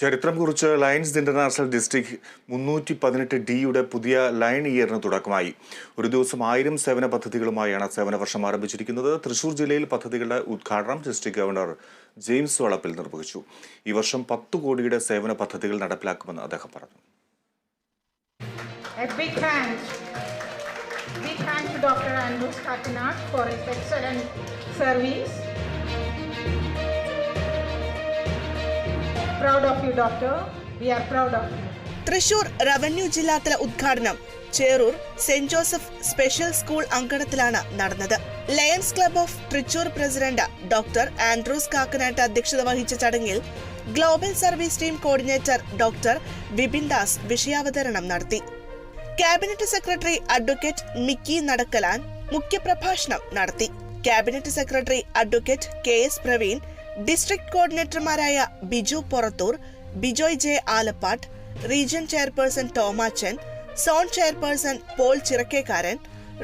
ചരിത്രം കുറിച്ച് lions international district 318D പുതിയ ലയൺ ഇയറിന് തുടക്കമായി. ഒരു ദിവസം 1000 സേവന പദ്ധതികളുമായാണ് സേവന വർഷം ആരംഭിച്ചിരിക്കുന്നത്. തൃശൂർ ജില്ലയിൽ പദ്ധതികളുടെ ഉദ്ഘാടനം ഡിസ്ട്രിക്ട് ഗവർണർ ജെയിംസ് വളപ്പിൽ നിർവഹിച്ചു. ഈ വർഷം 10 കോടിയുടെ സേവന പദ്ധതികൾ നടപ്പിലാക്കുമെന്ന് അദ്ദേഹം പറഞ്ഞു. Big thanks to Dr. Andrews Kakinad for his excellent service. Proud of you, Doctor. We are proud of you. Thrissur revenue ജില്ലാതല ഉദ്ഘാടനം Cherur saint Joseph special school അങ്കണത്തിലാണ് നടന്നത്. Lions club of Thrissur president doctor Andrews Kakkanat അധ്യക്ഷത വഹിച്ച ചടങ്ങിൽ global service team coordinator doctor Vipin Das വിഷയാവതരണം നടത്തി. Cabinet secretary advocate Mickey Nadakkalan മുഖ്യപ്രഭാഷണം നടത്തി. Cabinet secretary advocate KS Praveen, district കോർഡിനേറ്റർമാരായ Biju Porathur, Bijoy J Alappat, region chairperson Tomachan, zone chairperson Paul Chirakkekkaran,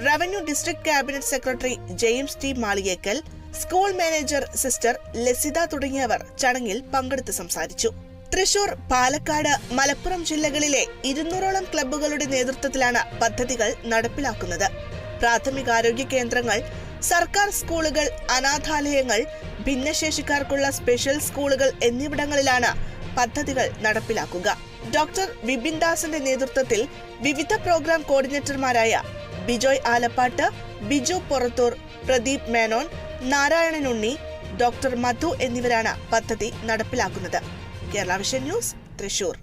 revenue district cabinet secretary James T Maliyekkal, school manager sister Lasitha തുടങ്ങിയവർ ചടങ്ങിൽ പങ്കെടുത്ത് സംസാരിച്ചു. തൃശൂർ, പാലക്കാട്, മലപ്പുറം ജില്ലകളിലെ 200ഓളം ക്ലബ്ബുകളുടെ നേതൃത്വത്തിലാണ് പദ്ധതികൾ നടപ്പിലാക്കുന്നത്. പ്രാഥമികാരോഗ്യ കേന്ദ്രങ്ങൾ, സർക്കാർ സ്കൂളുകൾ, അനാഥാലയങ്ങൾ, ഭിന്നശേഷിക്കാർക്കുള്ള സ്പെഷ്യൽ സ്കൂളുകൾ എന്നിവിടങ്ങളിലാണ് പദ്ധതികൾ നടപ്പിലാക്കുക. ഡോക്ടർ വിപിൻ ദാസിന്റെ നേതൃത്വത്തിൽ വിവിധ പ്രോഗ്രാം കോർഡിനേറ്റർമാരായ ബിജോയ് ആലപ്പാട്ട്, ബിജു പൊറത്തൂർ, പ്രദീപ് മേനോൻ, നാരായണൻ ഉണ്ണി, ഡോക്ടർ മധു എന്നിവരാണ് പദ്ധതി നടപ്പിലാക്കുന്നത്. Kerala vision news, Thrissur.